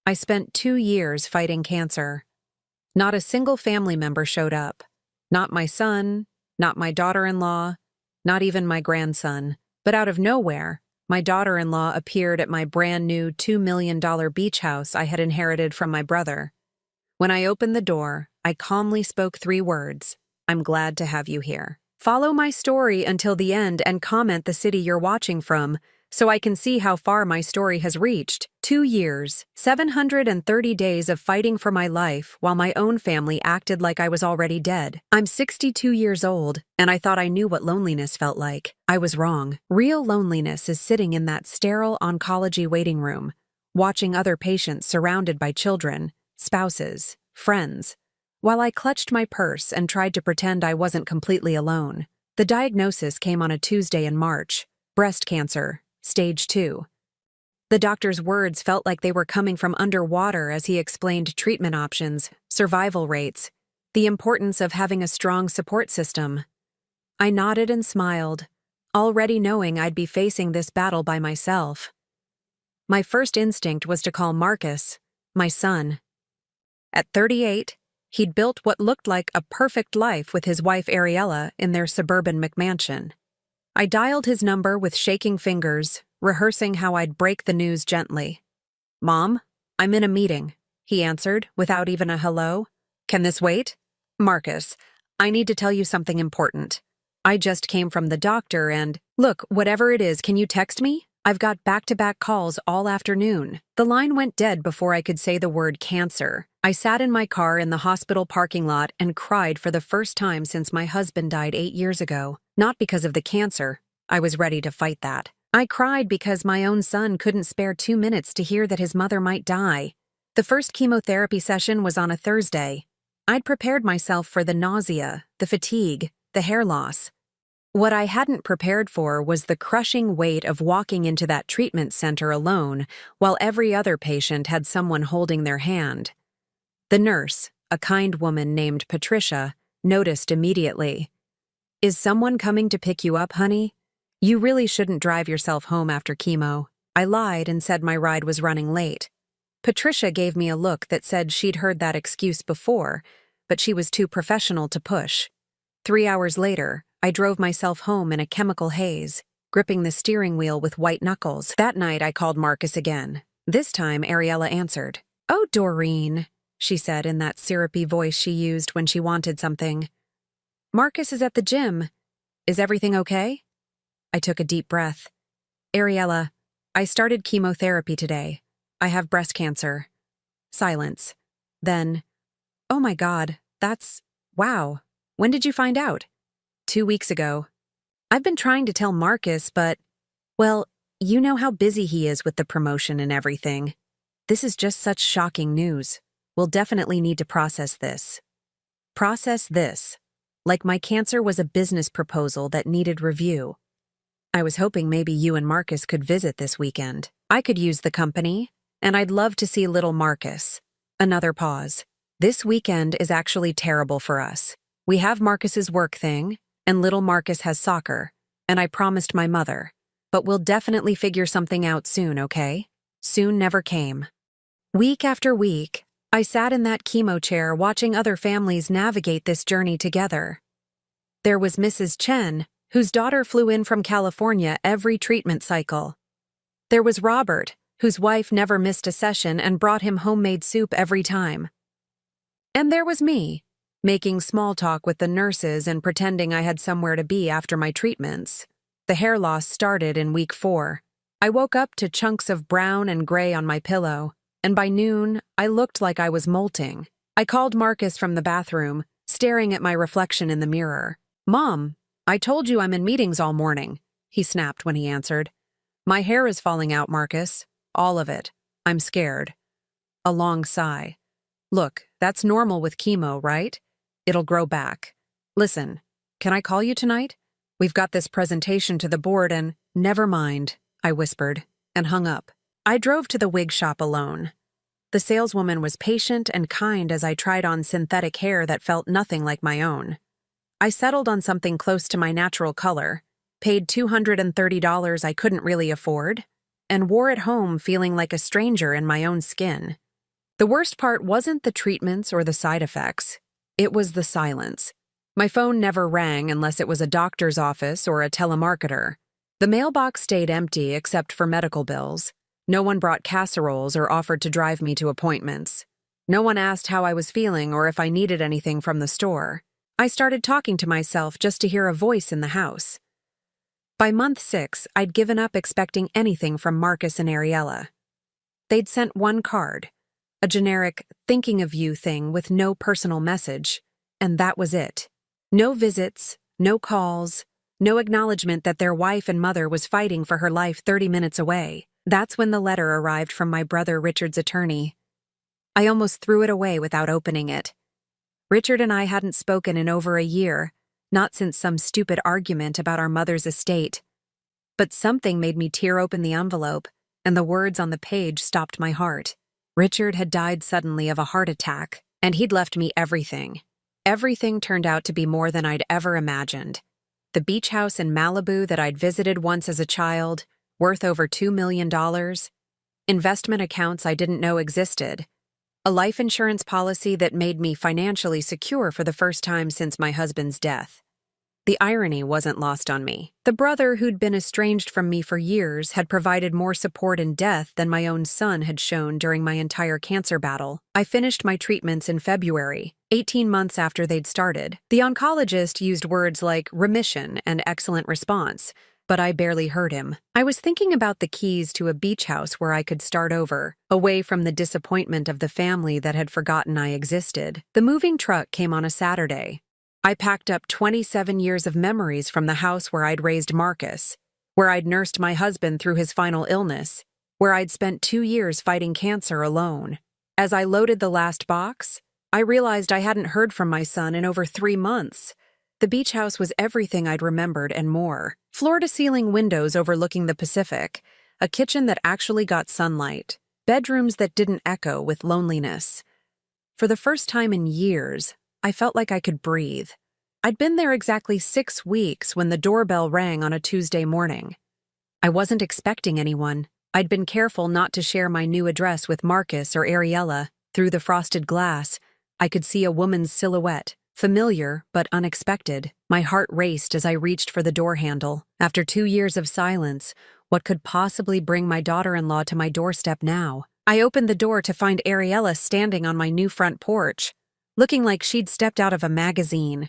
I spent 2 years fighting cancer. Not a single family member showed up. Not my son, not my daughter-in-law, not even my grandson. But out of nowhere, my daughter-in-law appeared at my brand-new $2 million beach house I had inherited from my brother. When I opened the door, I calmly spoke 3 words. I'm glad to have you here. Follow my story until the end and comment the city you're watching from, so I can see how far my story has reached. 2 years, 730 days of fighting for my life while my own family acted like I was already dead. I'm 62 years old, and I thought I knew what loneliness felt like. I was wrong. Real loneliness is sitting in that sterile oncology waiting room, watching other patients surrounded by children, spouses, friends, while I clutched my purse and tried to pretend I wasn't completely alone. The diagnosis came on a Tuesday in March: breast cancer, stage 2. The doctor's words felt like they were coming from underwater as he explained treatment options, survival rates, the importance of having a strong support system. I nodded and smiled, already knowing I'd be facing this battle by myself. My first instinct was to call Marcus, my son. At 38, he'd built what looked like a perfect life with his wife Ariella in their suburban McMansion. I dialed his number with shaking fingers, rehearsing how I'd break the news gently. "Mom, I'm in a meeting," he answered, without even a hello. "Can this wait?" "Marcus, I need to tell you something important. I just came from the doctor and, look, whatever it is, can you text me? I've got back-to-back calls all afternoon." The line went dead before I could say the word cancer. I sat in my car in the hospital parking lot and cried for the first time since my husband died 8 years ago. Not because of the cancer. I was ready to fight that. I cried because my own son couldn't spare 2 minutes to hear that his mother might die. The first chemotherapy session was on a Thursday. I'd prepared myself for the nausea, the fatigue, the hair loss. What I hadn't prepared for was the crushing weight of walking into that treatment center alone while every other patient had someone holding their hand. The nurse, a kind woman named Patricia, noticed immediately. "Is someone coming to pick you up, honey? You really shouldn't drive yourself home after chemo." I lied and said my ride was running late. Patricia gave me a look that said she'd heard that excuse before, but she was too professional to push. 3 hours later, I drove myself home in a chemical haze, gripping the steering wheel with white knuckles. That night I called Marcus again. This time Ariella answered. "Oh, Doreen," she said in that syrupy voice she used when she wanted something. "Marcus is at the gym. Is everything okay?" I took a deep breath. "Ariella, I started chemotherapy today. I have breast cancer." Silence. Then, "Oh my God, wow. When did you find out?" 2 weeks ago. "I've been trying to tell Marcus, but, well, you know how busy he is with the promotion and everything. This is just such shocking news. We'll definitely need to process this." Process this. Like my cancer was a business proposal that needed review. "I was hoping maybe you and Marcus could visit this weekend. I could use the company, and I'd love to see little Marcus." Another pause. "This weekend is actually terrible for us. We have Marcus's work thing, and little Marcus has soccer, and I promised my mother. But we'll definitely figure something out soon, okay?" Soon never came. Week after week, I sat in that chemo chair watching other families navigate this journey together. There was Mrs. Chen, whose daughter flew in from California every treatment cycle. There was Robert, whose wife never missed a session and brought him homemade soup every time. And there was me, making small talk with the nurses and pretending I had somewhere to be after my treatments. The hair loss started in week 4. I woke up to chunks of brown and gray on my pillow, and by noon, I looked like I was molting. I called Marcus from the bathroom, staring at my reflection in the mirror. "Mom, I told you I'm in meetings all morning," he snapped when he answered. "My hair is falling out, Marcus. All of it. I'm scared." A long sigh. "Look, that's normal with chemo, right? It'll grow back. Listen, can I call you tonight? We've got this presentation to the board and—" "Never mind," I whispered, and hung up. I drove to the wig shop alone. The saleswoman was patient and kind as I tried on synthetic hair that felt nothing like my own. I settled on something close to my natural color, paid $230 I couldn't really afford, and wore it home feeling like a stranger in my own skin. The worst part wasn't the treatments or the side effects. It was the silence. My phone never rang unless it was a doctor's office or a telemarketer. The mailbox stayed empty except for medical bills. No one brought casseroles or offered to drive me to appointments. No one asked how I was feeling or if I needed anything from the store. I started talking to myself just to hear a voice in the house. By month 6, I'd given up expecting anything from Marcus and Ariella. They'd sent one card, a generic thinking of you thing with no personal message, and that was it. No visits, no calls, no acknowledgement that their wife and mother was fighting for her life 30 minutes away. That's when the letter arrived from my brother Richard's attorney. I almost threw it away without opening it. Richard and I hadn't spoken in over a year, not since some stupid argument about our mother's estate. But something made me tear open the envelope, and the words on the page stopped my heart. Richard had died suddenly of a heart attack, and he'd left me everything. Everything turned out to be more than I'd ever imagined. The beach house in Malibu that I'd visited once as a child, worth over $2 million. Investment accounts I didn't know existed. A life insurance policy that made me financially secure for the first time since my husband's death. The irony wasn't lost on me. The brother who'd been estranged from me for years had provided more support in death than my own son had shown during my entire cancer battle. I finished my treatments in February, 18 months after they'd started. The oncologist used words like remission and excellent response, but I barely heard him. I was thinking about the keys to a beach house where I could start over, away from the disappointment of the family that had forgotten I existed. The moving truck came on a Saturday. I packed up 27 years of memories from the house where I'd raised Marcus, where I'd nursed my husband through his final illness, where I'd spent 2 years fighting cancer alone. As I loaded the last box, I realized I hadn't heard from my son in over 3 months. The beach house was everything I'd remembered and more. Floor-to-ceiling windows overlooking the Pacific, a kitchen that actually got sunlight, bedrooms that didn't echo with loneliness. For the first time in years, I felt like I could breathe. I'd been there exactly 6 weeks when the doorbell rang on a Tuesday morning. I wasn't expecting anyone. I'd been careful not to share my new address with Marcus or Ariella. Through the frosted glass, I could see a woman's silhouette, familiar but unexpected. My heart raced as I reached for the door handle. After 2 years of silence, what could possibly bring my daughter-in-law to my doorstep now? I opened the door to find Ariella standing on my new front porch, looking like she'd stepped out of a magazine.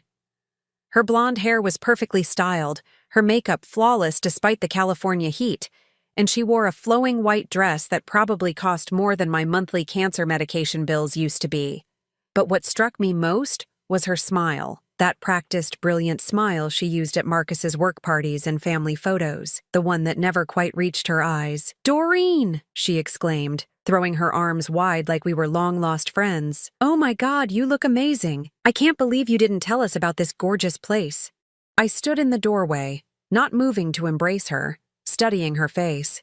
Her blonde hair was perfectly styled, her makeup flawless despite the California heat, and she wore a flowing white dress that probably cost more than my monthly cancer medication bills used to be. But what struck me most was her smile, that practiced, brilliant smile she used at Marcus's work parties and family photos, the one that never quite reached her eyes. "Doreen!" she exclaimed, throwing her arms wide like we were long-lost friends. "Oh my God, you look amazing. I can't believe you didn't tell us about this gorgeous place." I stood in the doorway, not moving to embrace her, studying her face.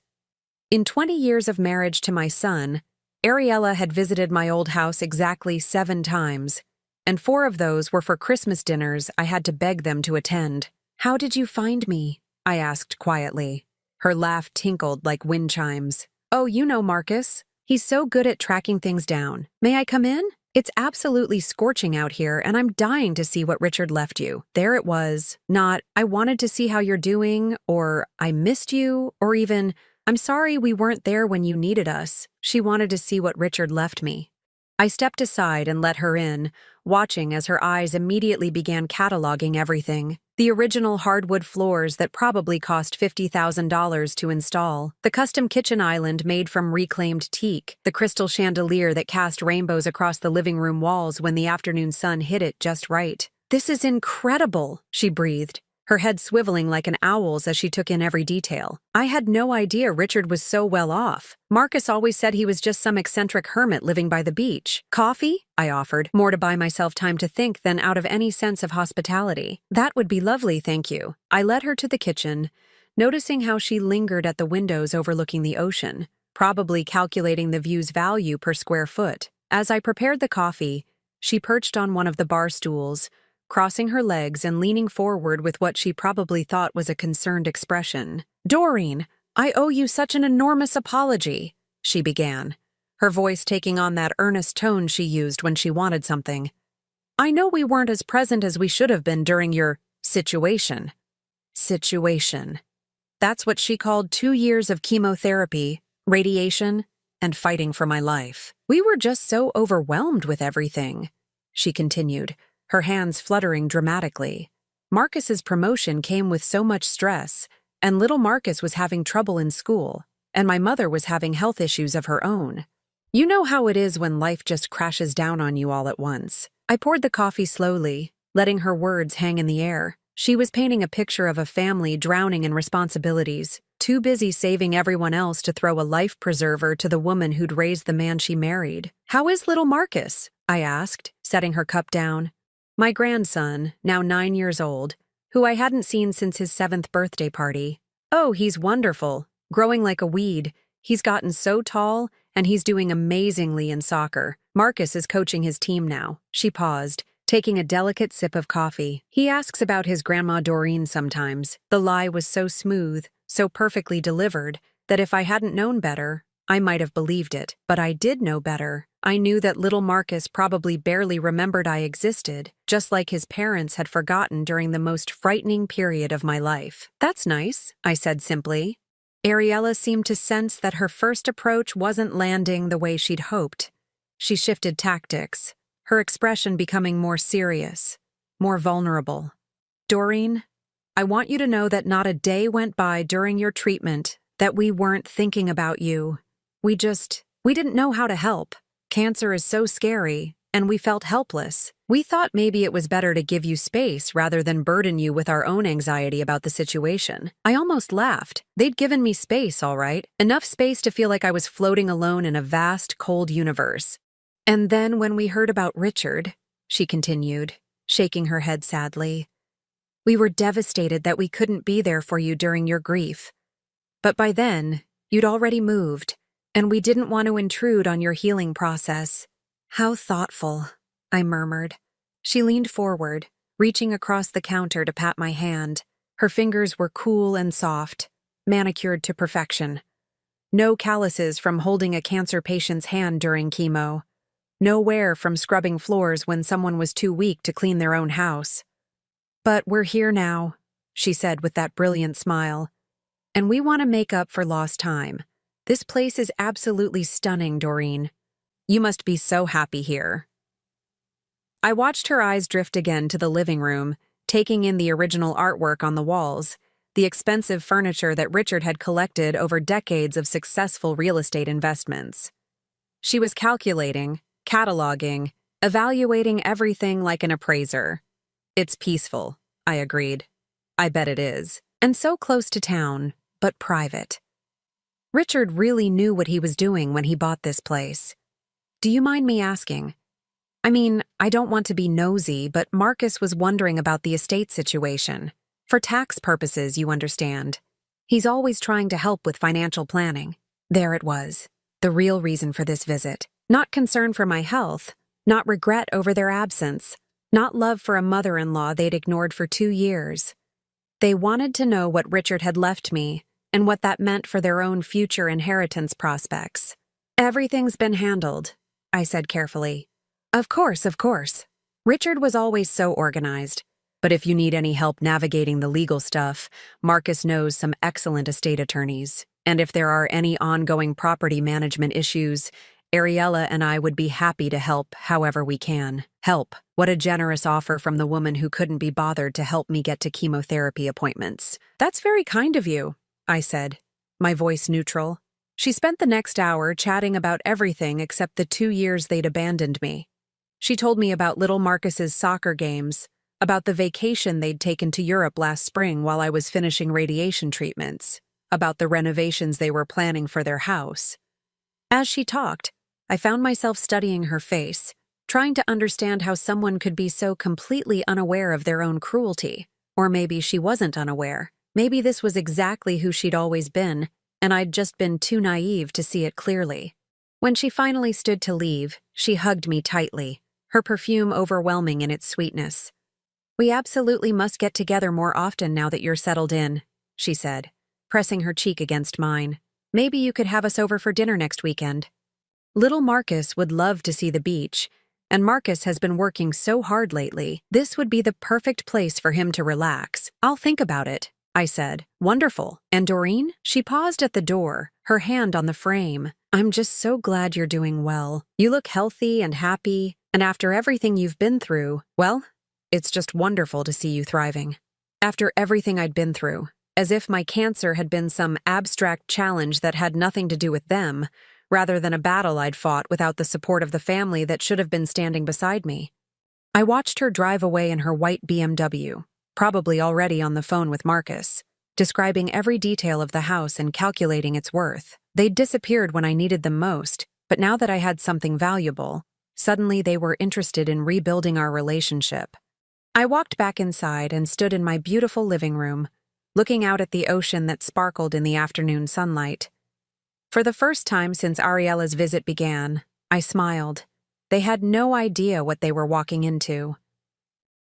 In 20 years of marriage to my son, Ariella had visited my old house exactly 7 times, and 4 of those were for Christmas dinners I had to beg them to attend. "How did you find me?" I asked quietly. Her laugh tinkled like wind chimes. "Oh, you know Marcus. He's so good at tracking things down. May I come in? It's absolutely scorching out here, and I'm dying to see what Richard left you." There it was. Not, "I wanted to see how you're doing," or "I missed you," or even, "I'm sorry we weren't there when you needed us." She wanted to see what Richard left me. I stepped aside and let her in, watching as her eyes immediately began cataloging everything. The original hardwood floors that probably cost $50,000 to install, the custom kitchen island made from reclaimed teak, the crystal chandelier that cast rainbows across the living room walls when the afternoon sun hit it just right. "This is incredible," she breathed, her head swiveling like an owl's as she took in every detail. I had no idea Richard was so well off. Marcus always said he was just some eccentric hermit living by the beach. "Coffee?" I offered, more to buy myself time to think than out of any sense of hospitality. "That would be lovely, thank you." I led her to the kitchen, noticing how she lingered at the windows overlooking the ocean, probably calculating the view's value per square foot. As I prepared the coffee, she perched on one of the bar stools, crossing her legs and leaning forward with what she probably thought was a concerned expression. "Doreen, I owe you such an enormous apology," she began, her voice taking on that earnest tone she used when she wanted something. "I know we weren't as present as we should have been during your situation." Situation. That's what she called 2 years of chemotherapy, radiation, and fighting for my life. "We were just so overwhelmed with everything," she continued, her hands fluttering dramatically. "Marcus's promotion came with so much stress, and little Marcus was having trouble in school, and my mother was having health issues of her own. You know how it is when life just crashes down on you all at once." I poured the coffee slowly, letting her words hang in the air. She was painting a picture of a family drowning in responsibilities, too busy saving everyone else to throw a life preserver to the woman who'd raised the man she married. "How is little Marcus?" I asked, setting her cup down. "My grandson, now 9 years old, who I hadn't seen since his 7th birthday party. Oh, he's wonderful, growing like a weed. He's gotten so tall, and he's doing amazingly in soccer. Marcus is coaching his team now." She paused, taking a delicate sip of coffee. "He asks about his grandma Doreen sometimes." The lie was so smooth, so perfectly delivered, that if I hadn't known better, I might have believed it. But I did know better. I knew that little Marcus probably barely remembered I existed, just like his parents had forgotten during the most frightening period of my life. "That's nice," I said simply. Ariella seemed to sense that her first approach wasn't landing the way she'd hoped. She shifted tactics, her expression becoming more serious, more vulnerable. "Doreen, I want you to know that not a day went by during your treatment that we weren't thinking about you. We didn't know how to help. Cancer is so scary, and we felt helpless. We thought maybe it was better to give you space rather than burden you with our own anxiety about the situation." I almost laughed. They'd given me space, all right. Enough space to feel like I was floating alone in a vast, cold universe. "And then when we heard about Richard," she continued, shaking her head sadly, "we were devastated that we couldn't be there for you during your grief. But by then, you'd already moved, and we didn't want to intrude on your healing process." "How thoughtful," I murmured. She leaned forward, reaching across the counter to pat my hand. Her fingers were cool and soft, manicured to perfection. No calluses from holding a cancer patient's hand during chemo. No wear from scrubbing floors when someone was too weak to clean their own house. "But we're here now," she said with that brilliant smile. "And we want to make up for lost time. This place is absolutely stunning, Doreen. You must be so happy here." I watched her eyes drift again to the living room, taking in the original artwork on the walls, the expensive furniture that Richard had collected over decades of successful real estate investments. She was calculating, cataloging, evaluating everything like an appraiser. "It's peaceful," I agreed. "I bet it is. And so close to town, but private." Richard really knew what he was doing when he bought this place. "Do you mind me asking? I mean, I don't want to be nosy, but Marcus was wondering about the estate situation. For tax purposes, you understand. He's always trying to help with financial planning." There it was, the real reason for this visit. Not concern for my health, not regret over their absence, not love for a mother-in-law they'd ignored for 2 years. They wanted to know what Richard had left me and what that meant for their own future inheritance prospects. "Everything's been handled," I said carefully. Of course. Richard was always so organized. But if you need any help navigating the legal stuff, Marcus knows some excellent estate attorneys. And if there are any ongoing property management issues, Ariella and I would be happy to help however we can." Help. What a generous offer from the woman who couldn't be bothered to help me get to chemotherapy appointments. "That's very kind of you," I said, my voice neutral. She spent the next hour chatting about everything except the 2 years they'd abandoned me. She told me about little Marcus's soccer games, about the vacation they'd taken to Europe last spring while I was finishing radiation treatments, about the renovations they were planning for their house. As she talked, I found myself studying her face, trying to understand how someone could be so completely unaware of their own cruelty. Or maybe she wasn't unaware. Maybe this was exactly who she'd always been, and I'd just been too naive to see it clearly. When she finally stood to leave, she hugged me tightly, her perfume overwhelming in its sweetness. "We absolutely must get together more often now that you're settled in," she said, pressing her cheek against mine. "Maybe you could have us over for dinner next weekend." Little Marcus would love to see the beach, and Marcus has been working so hard lately. This would be the perfect place for him to relax. I'll think about it, I said. Wonderful. And Doreen? She paused at the door, her hand on the frame. I'm just so glad you're doing well. You look healthy and happy, and after everything you've been through, well, it's just wonderful to see you thriving. After everything I'd been through, as if my cancer had been some abstract challenge that had nothing to do with them, rather than a battle I'd fought without the support of the family that should have been standing beside me. I watched her drive away in her white BMW, probably already on the phone with Marcus, describing every detail of the house and calculating its worth. They'd disappeared when I needed them most, but now that I had something valuable, suddenly they were interested in rebuilding our relationship. I walked back inside and stood in my beautiful living room, looking out at the ocean that sparkled in the afternoon sunlight. For the first time since Ariella's visit began, I smiled. They had no idea what they were walking into.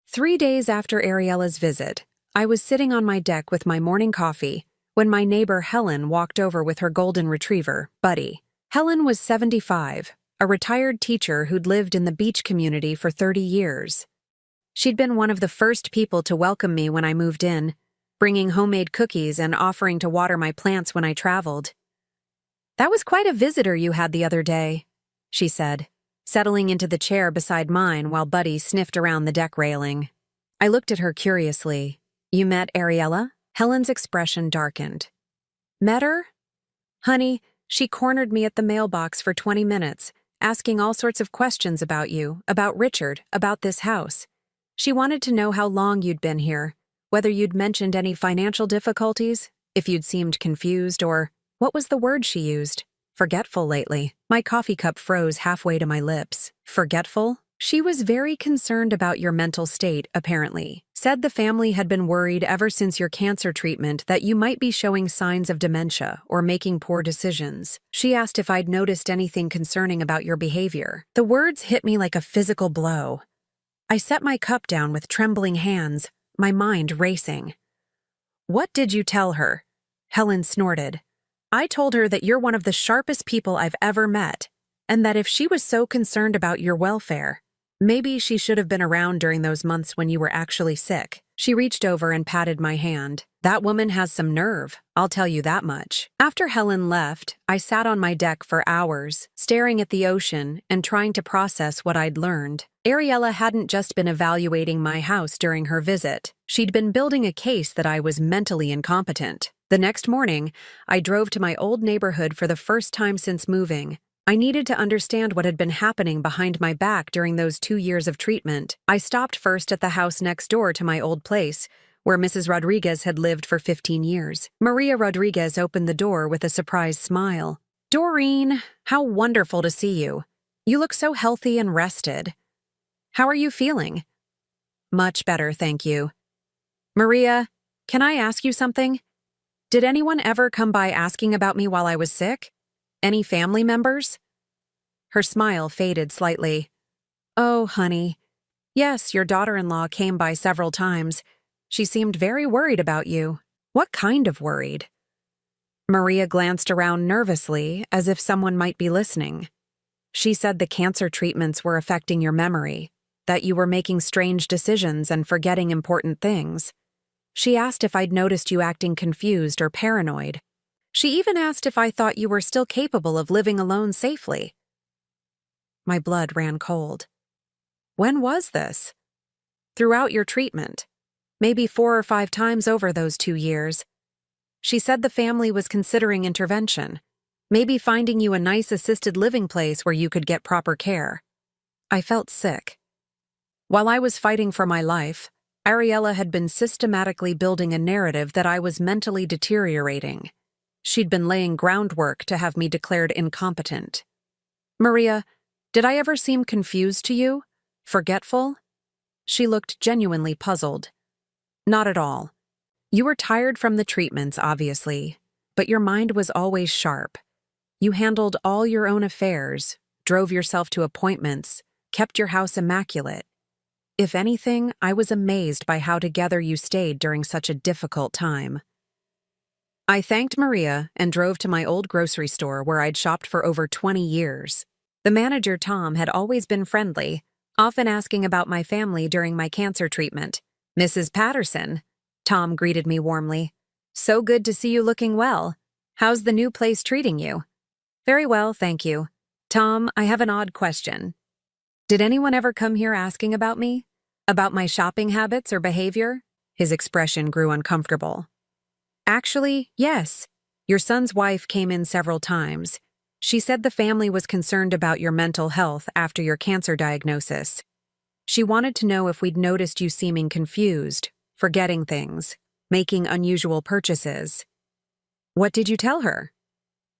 3 days after Ariella's visit, I was sitting on my deck with my morning coffee when my neighbor Helen walked over with her golden retriever, Buddy. Helen was 75, a retired teacher who'd lived in the beach community for 30 years. She'd been one of the first people to welcome me when I moved in, bringing homemade cookies and offering to water my plants when I traveled. "That was quite a visitor you had the other day," she said, settling into the chair beside mine while Buddy sniffed around the deck railing. I looked at her curiously. "You met Ariella?" Helen's expression darkened. "Met her? Honey, she cornered me at the mailbox for 20 minutes, asking all sorts of questions about you, about Richard, about this house. She wanted to know how long you'd been here, whether you'd mentioned any financial difficulties, if you'd seemed confused, or what was the word she used? Forgetful lately." My coffee cup froze halfway to my lips. Forgetful? She was very concerned about your mental state, apparently. Said the family had been worried ever since your cancer treatment that you might be showing signs of dementia or making poor decisions. She asked if I'd noticed anything concerning about your behavior. The words hit me like a physical blow. I set my cup down with trembling hands, my mind racing. "What did you tell her?" Helen snorted. "I told her that you're one of the sharpest people I've ever met, and that if she was so concerned about your welfare, maybe she should have been around during those months when you were actually sick." She reached over and patted my hand. "That woman has some nerve, I'll tell you that much." After Helen left, I sat on my deck for hours, staring at the ocean and trying to process what I'd learned. Ariella hadn't just been evaluating my house during her visit. She'd been building a case that I was mentally incompetent. The next morning, I drove to my old neighborhood for the first time since moving. I needed to understand what had been happening behind my back during those 2 years of treatment. I stopped first at the house next door to my old place, where Mrs. Rodriguez had lived for 15 years. Maria Rodriguez opened the door with a surprised smile. "Doreen, how wonderful to see you. You look so healthy and rested. How are you feeling?" "Much better, thank you." "Maria, can I ask you something? Did anyone ever come by asking about me while I was sick? Any family members?" Her smile faded slightly. "Oh, honey. Yes, your daughter-in-law came by several times. She seemed very worried about you." "What kind of worried?" Maria glanced around nervously, as if someone might be listening. "She said the cancer treatments were affecting your memory, that you were making strange decisions and forgetting important things. She asked if I'd noticed you acting confused or paranoid. She even asked if I thought you were still capable of living alone safely." My blood ran cold. "When was this?" "Throughout your treatment. Maybe 4 or 5 times over those 2 years. She said the family was considering intervention, maybe finding you a nice assisted living place where you could get proper care." I felt sick. While I was fighting for my life, Ariella had been systematically building a narrative that I was mentally deteriorating. She'd been laying groundwork to have me declared incompetent. "Maria, did I ever seem confused to you? Forgetful?" She looked genuinely puzzled. "Not at all. You were tired from the treatments, obviously, but your mind was always sharp. You handled all your own affairs, drove yourself to appointments, kept your house immaculate. If anything, I was amazed by how together you stayed during such a difficult time." I thanked Maria and drove to my old grocery store where I'd shopped for over 20 years. The manager, Tom, had always been friendly, often asking about my family during my cancer treatment. "Mrs. Patterson," Tom greeted me warmly. "So good to see you looking well. How's the new place treating you?" "Very well, thank you. Tom, I have an odd question. Did anyone ever come here asking about me? About my shopping habits or behavior?" His expression grew uncomfortable. "Actually, yes. Your son's wife came in several times. She said the family was concerned about your mental health after your cancer diagnosis. She wanted to know if we'd noticed you seeming confused, forgetting things, making unusual purchases." "What did you tell her?"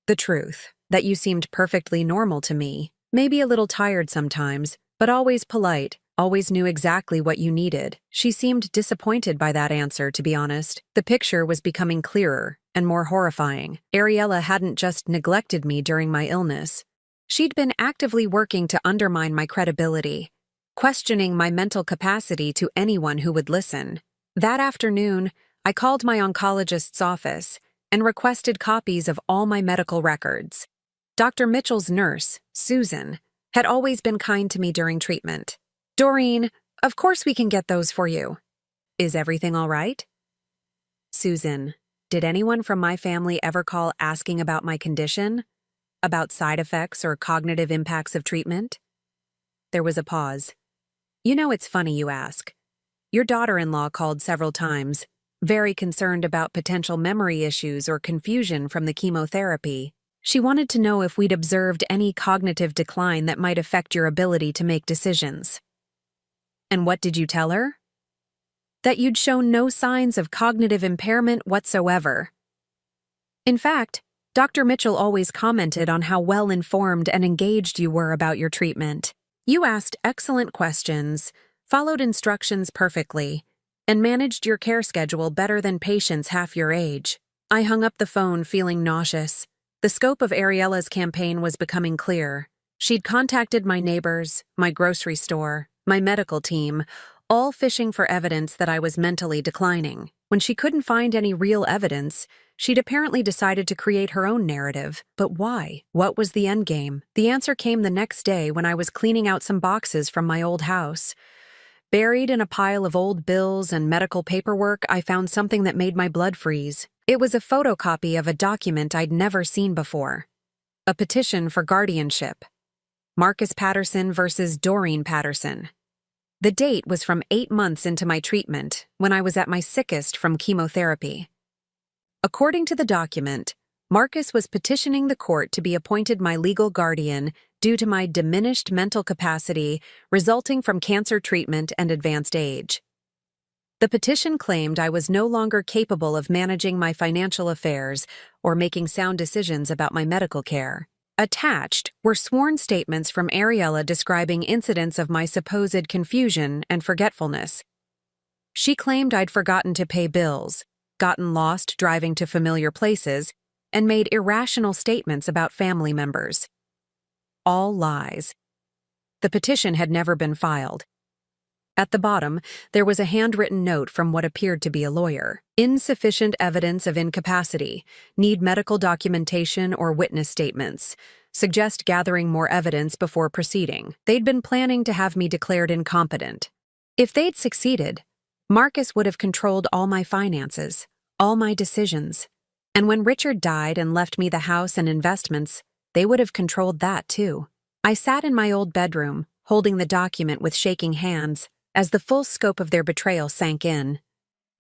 "The truth, that you seemed perfectly normal to me, maybe a little tired sometimes, but always polite, always knew exactly what you needed." She seemed disappointed by that answer, to be honest. The picture was becoming clearer and more horrifying. Ariella hadn't just neglected me during my illness. She'd been actively working to undermine my credibility, questioning my mental capacity to anyone who would listen. That afternoon, I called my oncologist's office and requested copies of all my medical records. Dr. Mitchell's nurse, Susan, had always been kind to me during treatment. "Doreen, of course we can get those for you. Is everything all right?" "Susan, did anyone from my family ever call asking about my condition? About side effects or cognitive impacts of treatment?" There was a pause. "You know, it's funny you ask. Your daughter-in-law called several times, very concerned about potential memory issues or confusion from the chemotherapy. She wanted to know if we'd observed any cognitive decline that might affect your ability to make decisions." "And what did you tell her?" "That you'd shown no signs of cognitive impairment whatsoever. In fact, Dr. Mitchell always commented on how well-informed and engaged you were about your treatment. You asked excellent questions, followed instructions perfectly, and managed your care schedule better than patients half your age." I hung up the phone feeling nauseous. The scope of Ariella's campaign was becoming clear. She'd contacted my neighbors, my grocery store, my medical team, all fishing for evidence that I was mentally declining. When she couldn't find any real evidence, she'd apparently decided to create her own narrative. But why? What was the endgame? The answer came the next day when I was cleaning out some boxes from my old house. Buried in a pile of old bills and medical paperwork, I found something that made my blood freeze. It was a photocopy of a document I'd never seen before. A petition for guardianship. Marcus Patterson versus Doreen Patterson. The date was from 8 months into my treatment, when I was at my sickest from chemotherapy. According to the document, Marcus was petitioning the court to be appointed my legal guardian due to my diminished mental capacity resulting from cancer treatment and advanced age. The petition claimed I was no longer capable of managing my financial affairs or making sound decisions about my medical care. Attached were sworn statements from Ariella describing incidents of my supposed confusion and forgetfulness. She claimed I'd forgotten to pay bills, gotten lost driving to familiar places, and made irrational statements about family members. All lies. The petition had never been filed. At the bottom, there was a handwritten note from what appeared to be a lawyer. "Insufficient evidence of incapacity. Need medical documentation or witness statements. Suggest gathering more evidence before proceeding." They'd been planning to have me declared incompetent. If they'd succeeded, Marcus would have controlled all my finances, all my decisions. And when Richard died and left me the house and investments, they would have controlled that too. I sat in my old bedroom, holding the document with shaking hands, as the full scope of their betrayal sank in.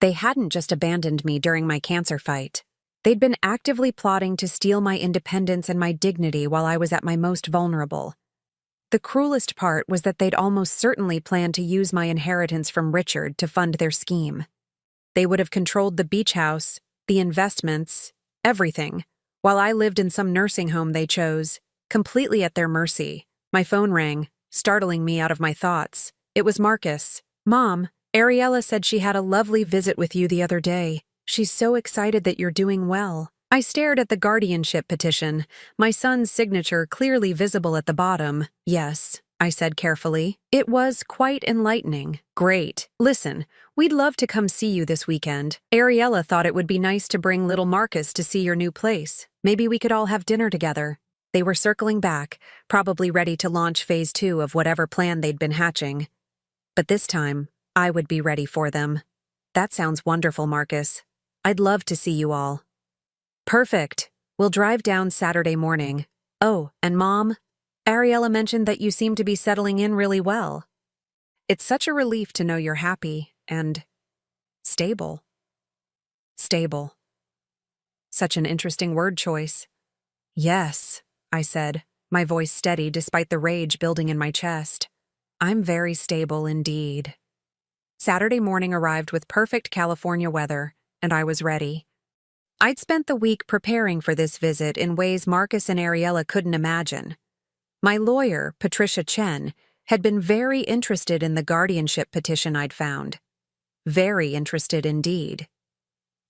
They hadn't just abandoned me during my cancer fight. They'd been actively plotting to steal my independence and my dignity while I was at my most vulnerable. The cruelest part was that they'd almost certainly planned to use my inheritance from Richard to fund their scheme. They would have controlled the beach house, the investments, everything, while I lived in some nursing home they chose, completely at their mercy. My phone rang, startling me out of my thoughts. It was Marcus. "Mom, Ariella said she had a lovely visit with you the other day. She's so excited that you're doing well." I stared at the guardianship petition, my son's signature clearly visible at the bottom. "Yes," I said carefully. "It was quite enlightening." "Great. Listen, we'd love to come see you this weekend. Ariella thought it would be nice to bring little Marcus to see your new place. Maybe we could all have dinner together." They were circling back, probably ready to launch phase 2 of whatever plan they'd been hatching. But this time, I would be ready for them. That sounds wonderful, Marcus. I'd love to see you all. Perfect. We'll drive down Saturday morning. Oh, and Mom, Ariella mentioned that you seem to be settling in really well. It's such a relief to know you're happy and stable. Stable. Such an interesting word choice. Yes, I said, my voice steady despite the rage building in my chest. I'm very stable indeed. Saturday morning arrived with perfect California weather, and I was ready. I'd spent the week preparing for this visit in ways Marcus and Ariella couldn't imagine. My lawyer, Patricia Chen, had been very interested in the guardianship petition I'd found. Very interested indeed.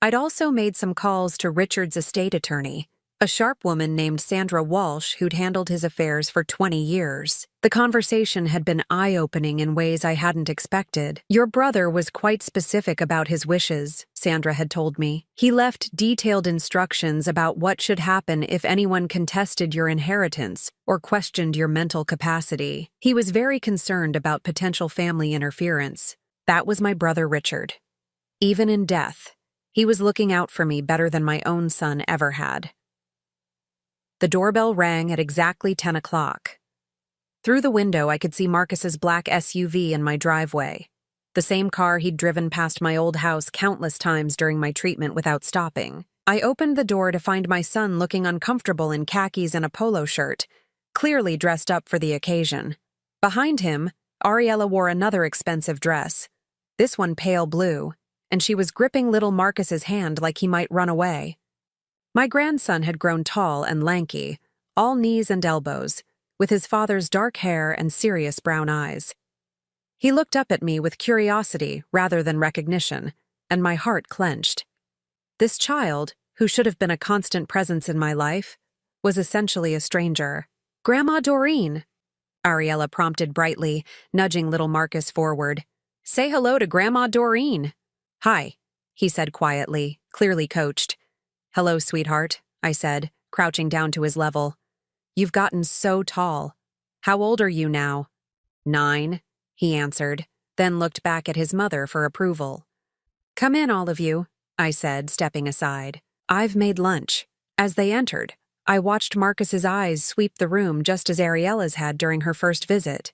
I'd also made some calls to Richard's estate attorney, a sharp woman named Sandra Walsh who'd handled his affairs for 20 years. The conversation had been eye-opening in ways I hadn't expected. Your brother was quite specific about his wishes, Sandra had told me. He left detailed instructions about what should happen if anyone contested your inheritance or questioned your mental capacity. He was very concerned about potential family interference. That was my brother Richard. Even in death, he was looking out for me better than my own son ever had. The doorbell rang at exactly 10 o'clock. Through the window, I could see Marcus's black SUV in my driveway, the same car he'd driven past my old house countless times during my treatment without stopping. I opened the door to find my son looking uncomfortable in khakis and a polo shirt, clearly dressed up for the occasion. Behind him, Ariella wore another expensive dress, this one pale blue, and she was gripping little Marcus's hand like he might run away. My grandson had grown tall and lanky, all knees and elbows, with his father's dark hair and serious brown eyes. He looked up at me with curiosity rather than recognition, and my heart clenched. This child, who should have been a constant presence in my life, was essentially a stranger. "Grandma Doreen," Ariella prompted brightly, nudging little Marcus forward. "Say hello to Grandma Doreen." "Hi," he said quietly, clearly coached. "Hello, sweetheart," I said, crouching down to his level. "You've gotten so tall. How old are you now?" 9, he answered, then looked back at his mother for approval. "Come in, all of you," I said, stepping aside. "I've made lunch." As they entered, I watched Marcus's eyes sweep the room just as Ariella's had during her first visit.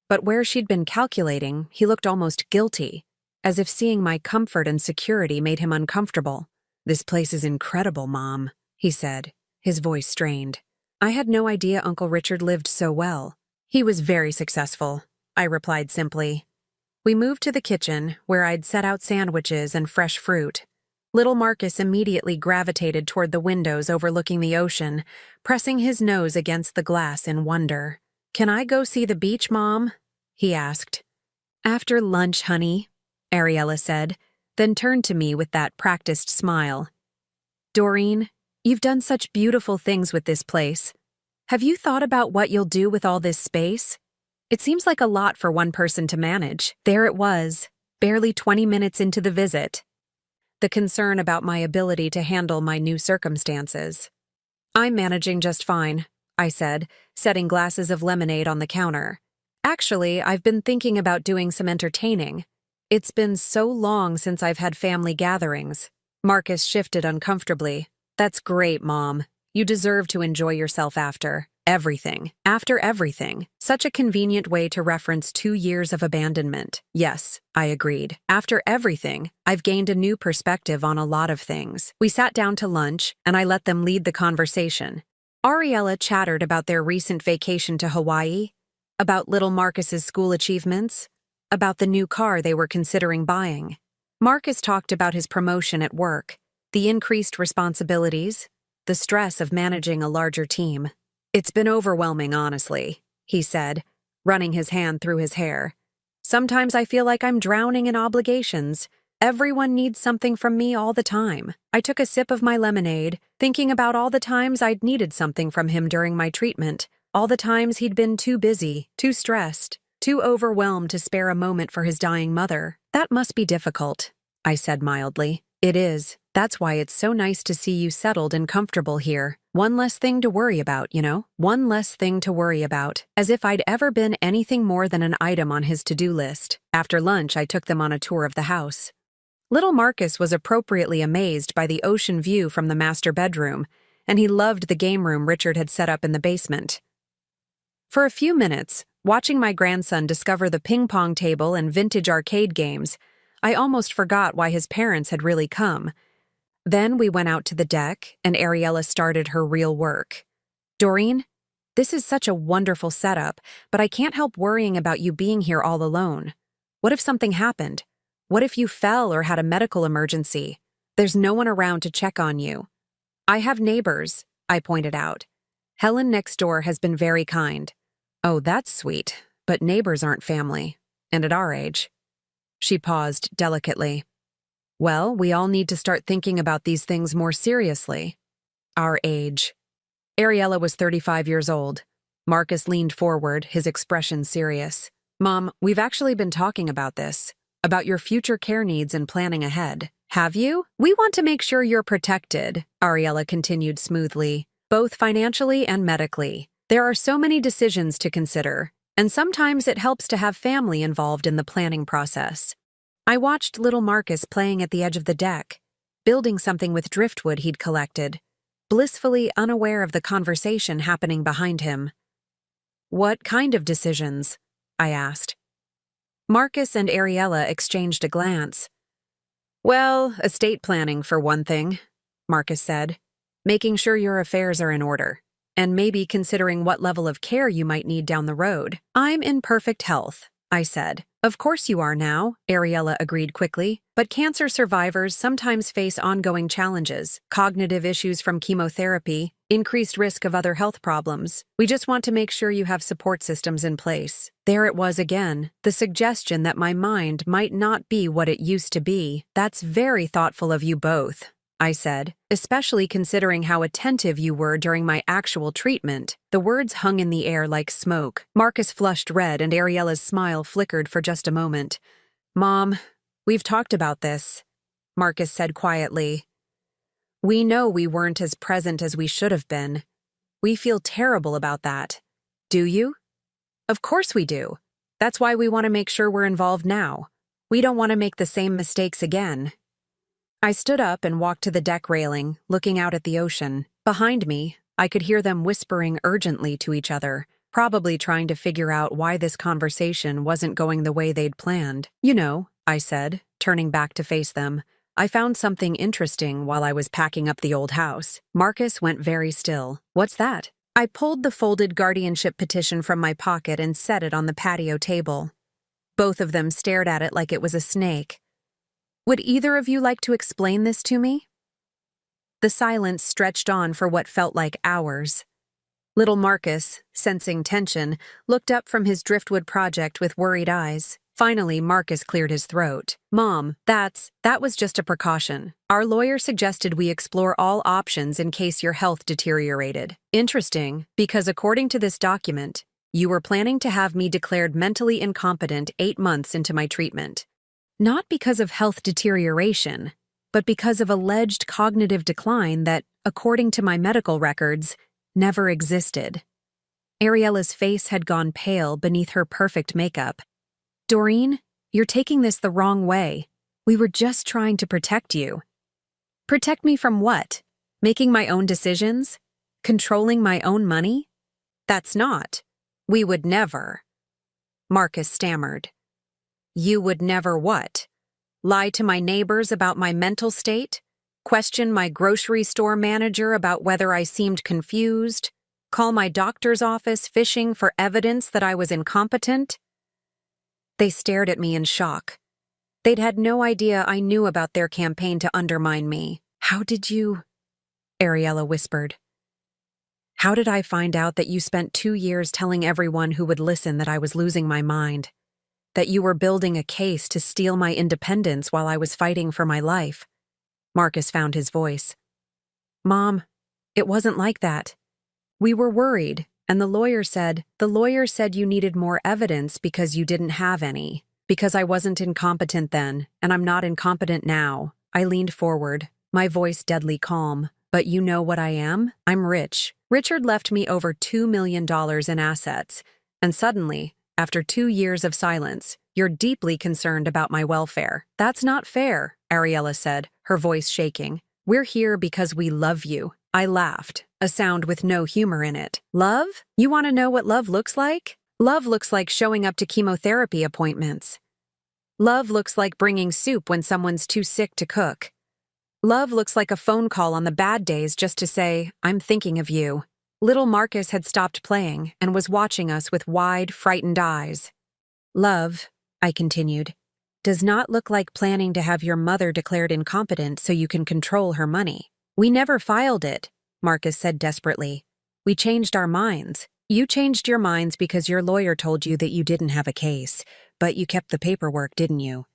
But where she'd been calculating, he looked almost guilty, as if seeing my comfort and security made him uncomfortable. "This place is incredible, Mom," he said, his voice strained. I had no idea Uncle Richard lived so well. "He was very successful," I replied simply. We moved to the kitchen, where I'd set out sandwiches and fresh fruit. Little Marcus immediately gravitated toward the windows overlooking the ocean, pressing his nose against the glass in wonder. "Can I go see the beach, Mom?" he asked. "After lunch, honey," Ariella said, then turned to me with that practiced smile. "Doreen, you've done such beautiful things with this place. Have you thought about what you'll do with all this space? It seems like a lot for one person to manage." There it was, barely 20 minutes into the visit. The concern about my ability to handle my new circumstances. "I'm managing just fine," I said, setting glasses of lemonade on the counter. "Actually, I've been thinking about doing some entertaining. It's been so long since I've had family gatherings." Marcus shifted uncomfortably. "That's great, Mom. You deserve to enjoy yourself after everything. After everything." Such a convenient way to reference 2 years of abandonment. Yes, I agreed. After everything, I've gained a new perspective on a lot of things. We sat down to lunch, and I let them lead the conversation. Ariella chattered about their recent vacation to Hawaii, about little Marcus's school achievements, about the new car they were considering buying. Marcus talked about his promotion at work, the increased responsibilities, the stress of managing a larger team. "It's been overwhelming, honestly," he said, running his hand through his hair. "Sometimes I feel like I'm drowning in obligations. Everyone needs something from me all the time." I took a sip of my lemonade, thinking about all the times I'd needed something from him during my treatment, all the times he'd been too busy, too stressed, too overwhelmed to spare a moment for his dying mother. "That must be difficult," I said mildly. "It is. That's why it's so nice to see you settled and comfortable here." One less thing to worry about, you know? One less thing to worry about. As if I'd ever been anything more than an item on his to-do list. After lunch, I took them on a tour of the house. Little Marcus was appropriately amazed by the ocean view from the master bedroom, and he loved the game room Richard had set up in the basement. For a few minutes, watching my grandson discover the ping-pong table and vintage arcade games, I almost forgot why his parents had really come. Then we went out to the deck, and Ariella started her real work. Doreen, this is such a wonderful setup, but I can't help worrying about you being here all alone. What if something happened? What if you fell or had a medical emergency? There's no one around to check on you. I have neighbors, I pointed out. Helen next door has been very kind. Oh, that's sweet, but neighbors aren't family, and at our age. She paused delicately. Well, we all need to start thinking about these things more seriously. Our age. Ariella was 35 years old. Marcus leaned forward, his expression serious. Mom, we've actually been talking about this, about your future care needs and planning ahead. Have you? We want to make sure you're protected, Ariella continued smoothly, both financially and medically. There are so many decisions to consider, and sometimes it helps to have family involved in the planning process. I watched little Marcus playing at the edge of the deck, building something with driftwood he'd collected, blissfully unaware of the conversation happening behind him. What kind of decisions? I asked. Marcus and Ariella exchanged a glance. Well, estate planning for one thing, Marcus said, making sure your affairs are in order, and maybe considering what level of care you might need down the road. I'm in perfect health, I said. Of course you are now, Ariella agreed quickly, but cancer survivors sometimes face ongoing challenges, cognitive issues from chemotherapy, increased risk of other health problems. We just want to make sure you have support systems in place. There it was again, the suggestion that my mind might not be what it used to be. That's very thoughtful of you both, I said, especially considering how attentive you were during my actual treatment. The words hung in the air like smoke. Marcus flushed red and Ariella's smile flickered for just a moment. Mom, we've talked about this, Marcus said quietly. We know we weren't as present as we should have been. We feel terrible about that. Do you? Of course we do. That's why we want to make sure we're involved now. We don't want to make the same mistakes again. I stood up and walked to the deck railing, looking out at the ocean. Behind me, I could hear them whispering urgently to each other, probably trying to figure out why this conversation wasn't going the way they'd planned. You know, I said, turning back to face them. I found something interesting while I was packing up the old house. Marcus went very still. What's that? I pulled the folded guardianship petition from my pocket and set it on the patio table. Both of them stared at it like it was a snake. Would either of you like to explain this to me? The silence stretched on for what felt like hours. Little Marcus, sensing tension, looked up from his driftwood project with worried eyes. Finally, Marcus cleared his throat. Mom, that was just a precaution. Our lawyer suggested we explore all options in case your health deteriorated. Interesting, because according to this document, you were planning to have me declared mentally incompetent 8 months into my treatment. Not because of health deterioration, but because of alleged cognitive decline that, according to my medical records, never existed. Ariella's face had gone pale beneath her perfect makeup. Doreen, you're taking this the wrong way. We were just trying to protect you. Protect me from what? Making my own decisions? Controlling my own money? That's not. We would never. Marcus stammered. You would never what? Lie to my neighbors about my mental state? Question my grocery store manager about whether I seemed confused? Call my doctor's office fishing for evidence that I was incompetent? They stared at me in shock. They'd had no idea I knew about their campaign to undermine me. How did you? Ariella whispered. How did I find out that you spent 2 years telling everyone who would listen that I was losing my mind? That you were building a case to steal my independence while I was fighting for my life? Marcus found his voice. Mom, it wasn't like that. We were worried, and the lawyer said you needed more evidence because you didn't have any. Because I wasn't incompetent then, and I'm not incompetent now. I leaned forward, my voice deadly calm. But you know what I am? I'm rich. Richard left me over $2 million in assets. And suddenly, after 2 years of silence, you're deeply concerned about my welfare. That's not fair, Ariella said, her voice shaking. We're here because we love you. I laughed, a sound with no humor in it. Love? You want to know what love looks like? Love looks like showing up to chemotherapy appointments. Love looks like bringing soup when someone's too sick to cook. Love looks like a phone call on the bad days just to say, I'm thinking of you. Little Marcus had stopped playing and was watching us with wide, frightened eyes. Love, I continued, does not look like planning to have your mother declared incompetent so you can control her money. We never filed it, Marcus said desperately. We changed our minds. You changed your minds because your lawyer told you that you didn't have a case, but you kept the paperwork, didn't you?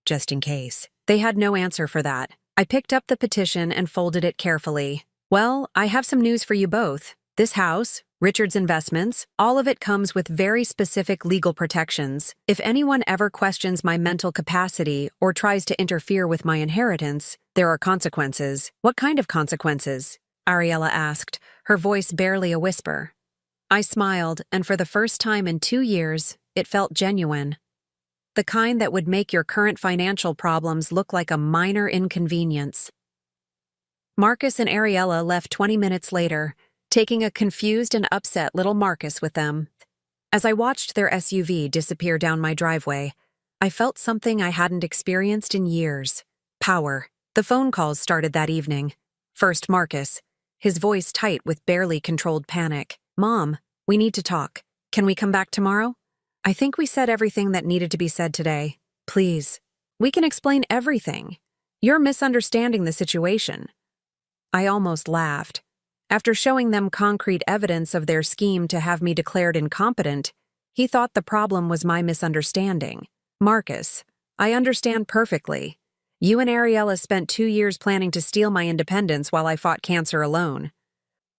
Just in case. They had no answer for that. I picked up the petition and folded it carefully. Well, I have some news for you both. This house, Richard's investments, all of it comes with very specific legal protections. If anyone ever questions my mental capacity or tries to interfere with my inheritance, there are consequences. What kind of consequences? Ariella asked, her voice barely a whisper. I smiled, and for the first time in 2 years, it felt genuine. The kind that would make your current financial problems look like a minor inconvenience. Marcus and Ariella left 20 minutes later, taking a confused and upset little Marcus with them. As I watched their SUV disappear down my driveway, I felt something I hadn't experienced in years. Power. The phone calls started that evening. First Marcus, his voice tight with barely controlled panic. Mom, we need to talk. Can we come back tomorrow? I think we said everything that needed to be said today. Please. We can explain everything. You're misunderstanding the situation. I almost laughed. After showing them concrete evidence of their scheme to have me declared incompetent, he thought the problem was my misunderstanding. Marcus, I understand perfectly. You and Ariella spent 2 years planning to steal my independence while I fought cancer alone.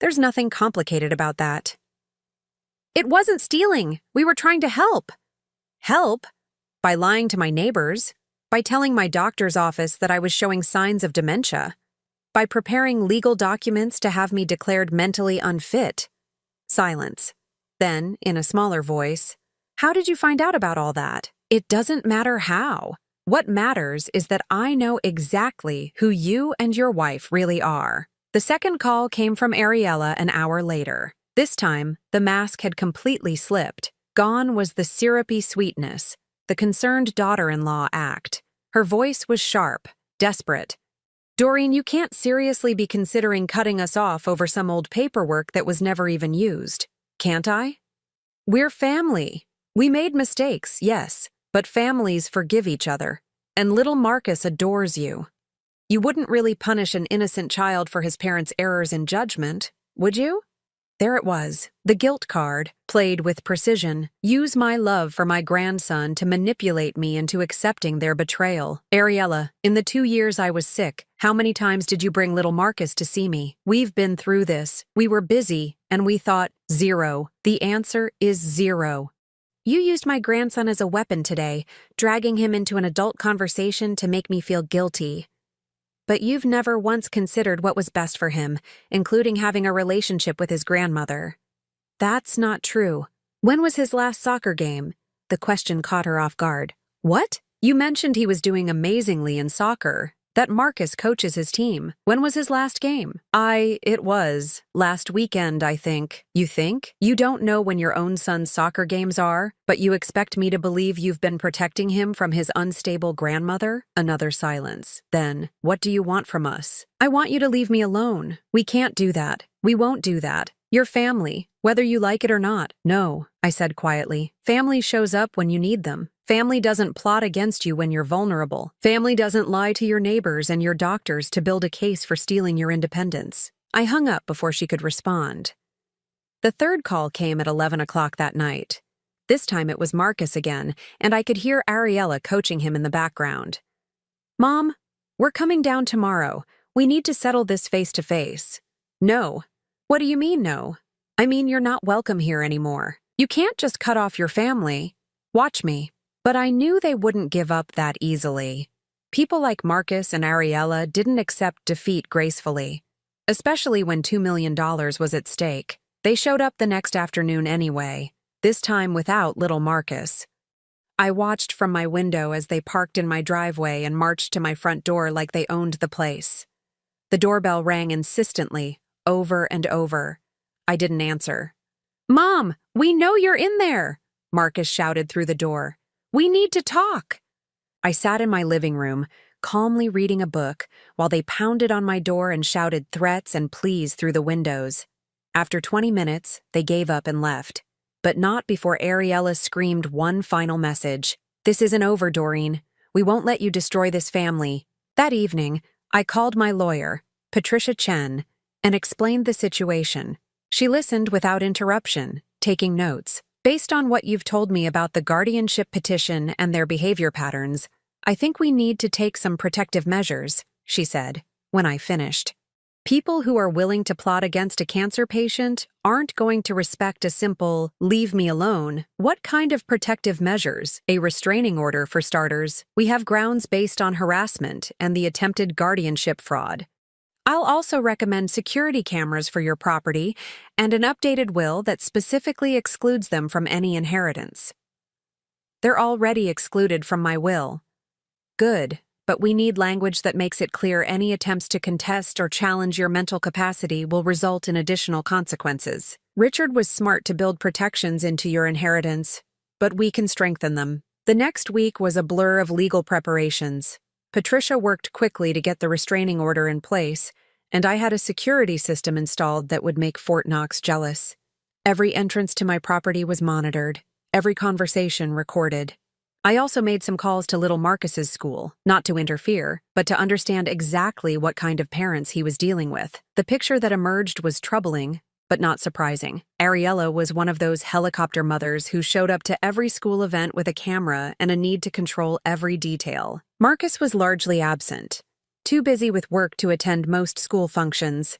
There's nothing complicated about that. It wasn't stealing. We were trying to help. Help? By lying to my neighbors, by telling my doctor's office that I was showing signs of dementia, by preparing legal documents to have me declared mentally unfit. Silence. Then, in a smaller voice, how did you find out about all that? It doesn't matter how. What matters is that I know exactly who you and your wife really are. The second call came from Ariella an hour later. This time, the mask had completely slipped. Gone was the syrupy sweetness, the concerned daughter-in-law act. Her voice was sharp, desperate. Doreen, you can't seriously be considering cutting us off over some old paperwork that was never even used. Can't I? We're family. We made mistakes, yes, but families forgive each other. And little Marcus adores you. You wouldn't really punish an innocent child for his parents' errors in judgment, would you? There it was, the guilt card, played with precision. Use my love for my grandson to manipulate me into accepting their betrayal. Ariella, in the 2 years I was sick, how many times did you bring little Marcus to see me? We've been through this. We were busy, and we thought, 0. The answer is 0. You used my grandson as a weapon today, dragging him into an adult conversation to make me feel guilty. But you've never once considered what was best for him, including having a relationship with his grandmother. That's not true. When was his last soccer game? The question caught her off guard. What? You mentioned he was doing amazingly in soccer, that Marcus coaches his team. When was his last game? It was last weekend, I think. You think? You don't know when your own son's soccer games are, but you expect me to believe you've been protecting him from his unstable grandmother? Another silence. Then, what do you want from us? I want you to leave me alone. We can't do that. We won't do that. You're family, whether you like it or not. No, I said quietly. Family shows up when you need them. Family doesn't plot against you when you're vulnerable. Family doesn't lie to your neighbors and your doctors to build a case for stealing your independence. I hung up before she could respond. The third call came at 11 o'clock that night. This time it was Marcus again, and I could hear Ariella coaching him in the background. Mom, we're coming down tomorrow. We need to settle this face-to-face. No. What do you mean, no? I mean you're not welcome here anymore. You can't just cut off your family. Watch me. But I knew they wouldn't give up that easily. People like Marcus and Ariella didn't accept defeat gracefully. especially when $2 million was at stake. They showed up the next afternoon anyway, this time without little Marcus. I watched from my window as they parked in my driveway and marched to my front door like they owned the place. The doorbell rang insistently, over and over. I didn't answer. "Mom, we know you're in there!" Marcus shouted through the door. "We need to talk!" I sat in my living room, calmly reading a book, while they pounded on my door and shouted threats and pleas through the windows. After 20 minutes, they gave up and left. But not before Ariella screamed one final message. "This isn't over, Doreen. We won't let you destroy this family." That evening, I called my lawyer, Patricia Chen, and explained the situation. She listened without interruption, taking notes. "Based on what you've told me about the guardianship petition and their behavior patterns, I think we need to take some protective measures," she said, when I finished. People who are willing to plot against a cancer patient aren't going to respect a simple, "leave me alone." What kind of protective measures? A restraining order, for starters. We have grounds based on harassment and the attempted guardianship fraud. I'll also recommend security cameras for your property and an updated will that specifically excludes them from any inheritance. They're already excluded from my will. Good. But we need language that makes it clear any attempts to contest or challenge your mental capacity will result in additional consequences. Richard was smart to build protections into your inheritance, but we can strengthen them. The next week was a blur of legal preparations. Patricia worked quickly to get the restraining order in place, and I had a security system installed that would make Fort Knox jealous. Every entrance to my property was monitored, every conversation recorded. I also made some calls to little Marcus's school, not to interfere, but to understand exactly what kind of parents he was dealing with. The picture that emerged was troubling, but not surprising. Ariella was one of those helicopter mothers who showed up to every school event with a camera and a need to control every detail. Marcus was largely absent, too busy with work to attend most school functions.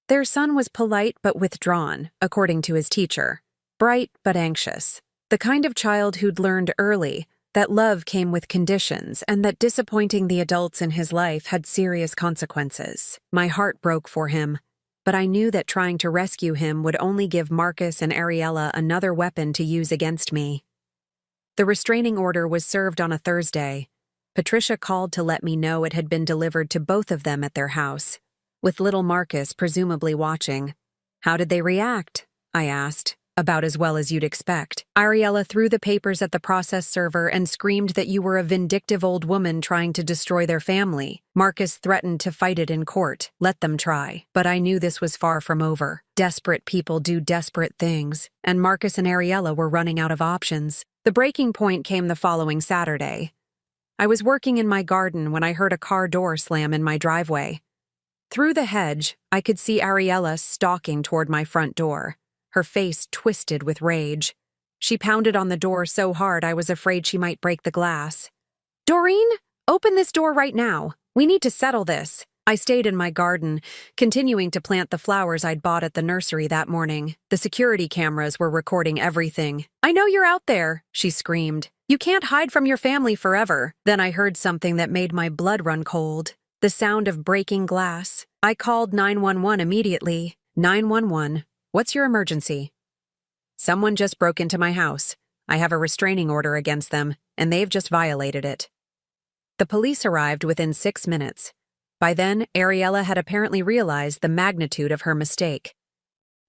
Their son was polite but withdrawn, according to his teacher, bright but anxious. The kind of child who'd learned early that love came with conditions and that disappointing the adults in his life had serious consequences. My heart broke for him, but I knew that trying to rescue him would only give Marcus and Ariella another weapon to use against me. The restraining order was served on a Thursday. Patricia called to let me know it had been delivered to both of them at their house, with little Marcus presumably watching. "How did they react?" I asked. "About as well as you'd expect. Ariella threw the papers at the process server and screamed that you were a vindictive old woman trying to destroy their family. Marcus threatened to fight it in court. Let them try. But I knew this was far from over. Desperate people do desperate things, and Marcus and Ariella were running out of options. The breaking point came the following Saturday. I was working in my garden when I heard a car door slam in my driveway. Through the hedge, I could see Ariella stalking toward my front door, her face twisted with rage. She pounded on the door so hard I was afraid she might break the glass. "Doreen, open this door right now. We need to settle this." I stayed in my garden, continuing to plant the flowers I'd bought at the nursery that morning. The security cameras were recording everything. "I know you're out there," she screamed. "You can't hide from your family forever." Then I heard something that made my blood run cold. The sound of breaking glass. I called 911 immediately. 911. "What's your emergency?" "Someone just broke into my house. I have a restraining order against them, and they've just violated it." The police arrived within 6 minutes. By then, Ariella had apparently realized the magnitude of her mistake.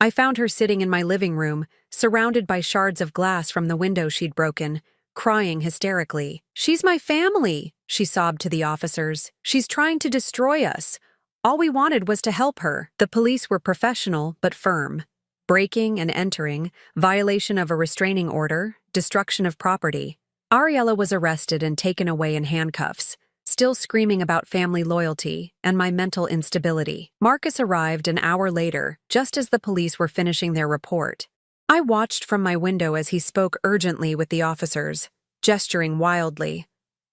I found her sitting in my living room, surrounded by shards of glass from the window she'd broken, crying hysterically. "She's my family," she sobbed to the officers. "She's trying to destroy us. All we wanted was to help her." The police were professional but firm. Breaking and entering, violation of a restraining order, destruction of property. Ariella was arrested and taken away in handcuffs, still screaming about family loyalty and my mental instability. Marcus arrived an hour later, just as the police were finishing their report. I watched from my window as he spoke urgently with the officers, gesturing wildly,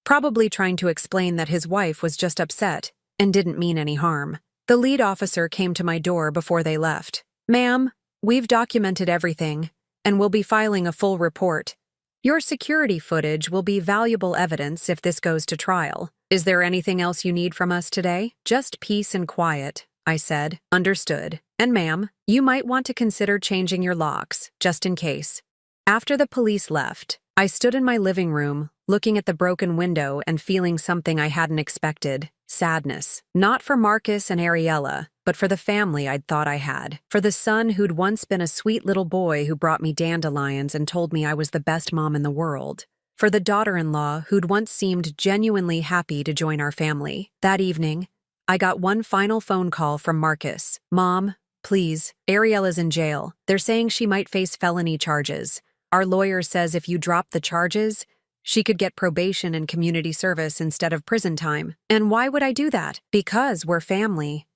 probably trying to explain that his wife was just upset and didn't mean any harm. The lead officer came to my door before they left. "Ma'am, we've documented everything, and we'll be filing a full report. Your security footage will be valuable evidence if this goes to trial. Is there anything else you need from us today?" "Just peace and quiet," I said. Understood. And ma'am, you might want to consider changing your locks, just in case. After the police left, I stood in my living room, looking at the broken window and feeling something I hadn't expected. Sadness. Not for Marcus and Ariella, but for the family I'd thought I had. For the son who'd once been a sweet little boy who brought me dandelions and told me I was the best mom in the world. For the daughter-in-law who'd once seemed genuinely happy to join our family. That evening, I got one final phone call from Marcus. Mom, please, Ariella's in jail. They're saying she might face felony charges. Our lawyer says if you drop the charges, she could get probation and community service instead of prison time. And why would I do that? Because we're family.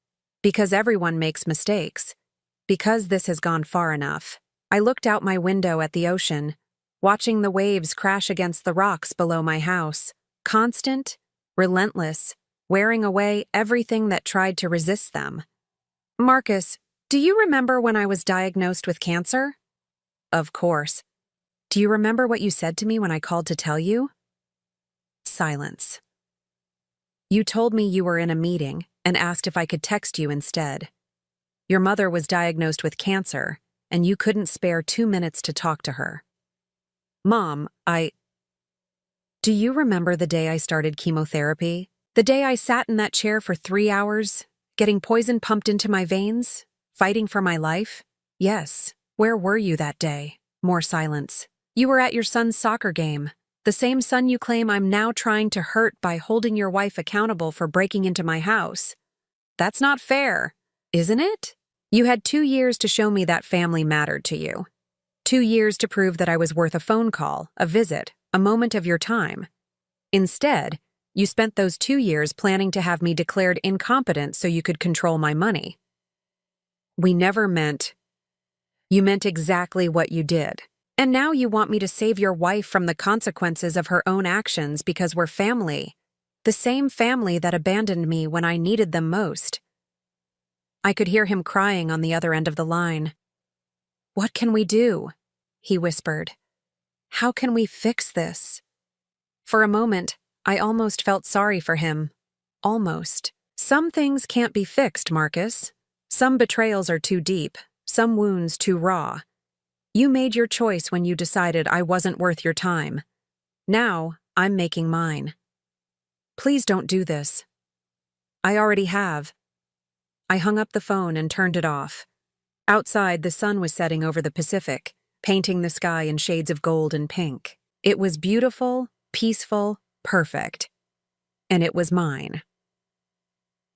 Because everyone makes mistakes. Because this has gone far enough. I looked out my window at the ocean, watching the waves crash against the rocks below my house. Constant, relentless, wearing away everything that tried to resist them. Marcus, do you remember when I was diagnosed with cancer? Of course. Do you remember what you said to me when I called to tell you? Silence. You told me you were in a meeting and asked if I could text you instead. Your mother was diagnosed with cancer, and you couldn't spare 2 minutes to talk to her. Mom, Do you remember the day I started chemotherapy? The day I sat in that chair for 3 hours, getting poison pumped into my veins, fighting for my life? Yes. Where were you that day? More silence. You were at your son's soccer game, the same son you claim I'm now trying to hurt by holding your wife accountable for breaking into my house. That's not fair, isn't it? You had 2 years to show me that family mattered to you. 2 years to prove that I was worth a phone call, a visit, a moment of your time. Instead, you spent those 2 years planning to have me declared incompetent so you could control my money. We never meant. You meant exactly what you did. And now you want me to save your wife from the consequences of her own actions because we're family. The same family that abandoned me when I needed them most. I could hear him crying on the other end of the line. What can we do? He whispered. How can we fix this? For a moment, I almost felt sorry for him. Almost. Some things can't be fixed, Marcus. Some betrayals are too deep, some wounds too raw. You made your choice when you decided I wasn't worth your time. Now, I'm making mine. Please don't do this. I already have. I hung up the phone and turned it off. Outside, the sun was setting over the Pacific, painting the sky in shades of gold and pink. It was beautiful, peaceful, perfect. And it was mine.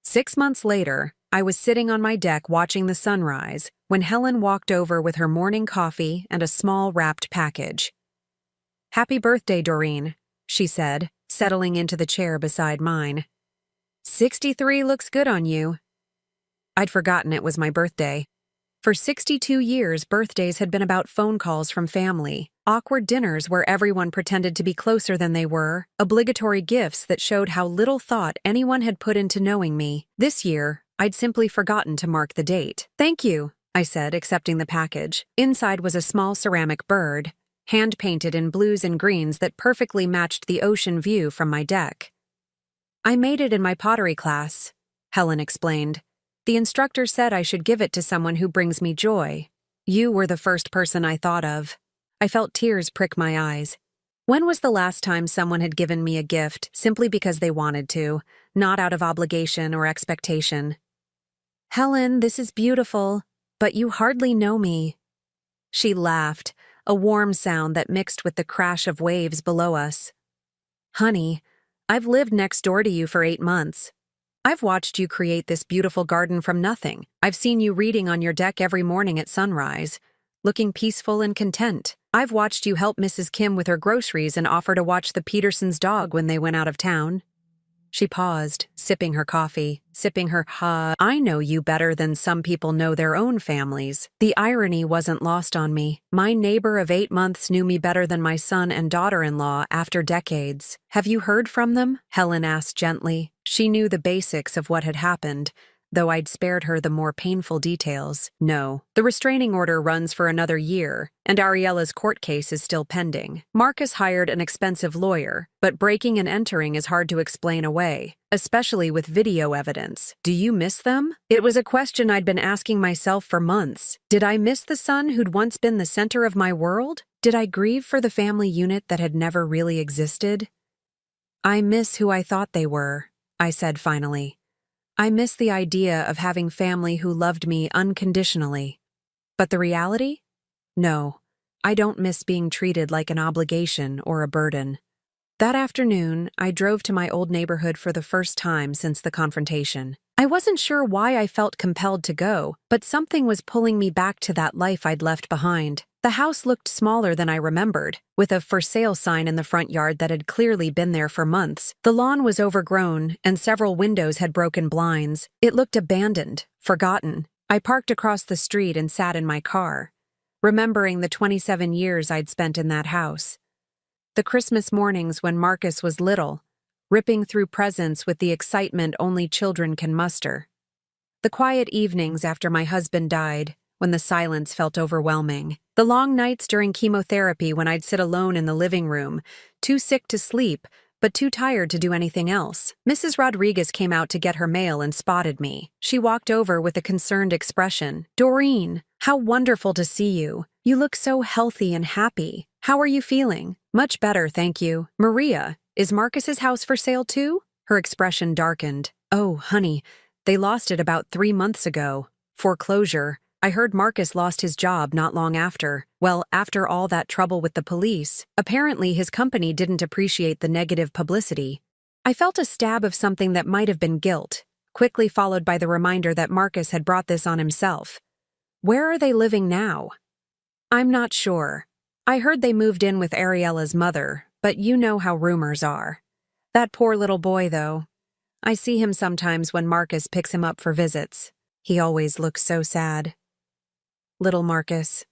6 months later, I was sitting on my deck watching the sunrise when Helen walked over with her morning coffee and a small wrapped package. Happy birthday, Doreen, she said, settling into the chair beside mine. 63 looks good on you. I'd forgotten it was my birthday. For 62 years, birthdays had been about phone calls from family, awkward dinners where everyone pretended to be closer than they were, obligatory gifts that showed how little thought anyone had put into knowing me. This year, I'd simply forgotten to mark the date. Thank you, I said, accepting the package. Inside was a small ceramic bird, hand-painted in blues and greens that perfectly matched the ocean view from my deck. I made it in my pottery class, Helen explained. The instructor said I should give it to someone who brings me joy. You were the first person I thought of. I felt tears prick my eyes. When was the last time someone had given me a gift simply because they wanted to, not out of obligation or expectation? Helen, this is beautiful, but you hardly know me. She laughed, a warm sound that mixed with the crash of waves below us. Honey, I've lived next door to you for 8 months. I've watched you create this beautiful garden from nothing. I've seen you reading on your deck every morning at sunrise, looking peaceful and content. I've watched you help Mrs. Kim with her groceries and offer to watch the Petersons' dog when they went out of town. She paused, sipping her coffee, sipping her I know you better than some people know their own families. The irony wasn't lost on me. My neighbor of 8 months knew me better than my son and daughter-in-law after decades. Have you heard from them? Helen asked gently. She knew the basics of what had happened, though I'd spared her the more painful details. No, the restraining order runs for another year, and Ariella's court case is still pending. Marcus hired an expensive lawyer, but breaking and entering is hard to explain away, especially with video evidence. Do you miss them? It was a question I'd been asking myself for months. Did I miss the son who'd once been the center of my world? Did I grieve for the family unit that had never really existed? I miss who I thought they were, I said finally. I miss the idea of having family who loved me unconditionally. But the reality? No, I don't miss being treated like an obligation or a burden. That afternoon, I drove to my old neighborhood for the first time since the confrontation. I wasn't sure why I felt compelled to go, but something was pulling me back to that life I'd left behind. The house looked smaller than I remembered, with a for sale sign in the front yard that had clearly been there for months. The lawn was overgrown, and several windows had broken blinds. It looked abandoned, forgotten. I parked across the street and sat in my car, remembering the 27 years I'd spent in that house. The Christmas mornings when Marcus was little, ripping through presents with the excitement only children can muster. The quiet evenings after my husband died, when the silence felt overwhelming. The long nights during chemotherapy when I'd sit alone in the living room, too sick to sleep, but too tired to do anything else. Mrs. Rodriguez came out to get her mail and spotted me. She walked over with a concerned expression. "Doreen, how wonderful to see you. You look so healthy and happy. How are you feeling?" "Much better, thank you." "Maria, is Marcus's house for sale too?" Her expression darkened. "Oh, honey, they lost it about 3 months ago. Foreclosure. I heard Marcus lost his job not long after. Well, after all that trouble with the police, apparently his company didn't appreciate the negative publicity." I felt a stab of something that might have been guilt, quickly followed by the reminder that Marcus had brought this on himself. "Where are they living now?" "I'm not sure. I heard they moved in with Ariella's mother, but you know how rumors are. That poor little boy, though. I see him sometimes when Marcus picks him up for visits. He always looks so sad." Little Marcus.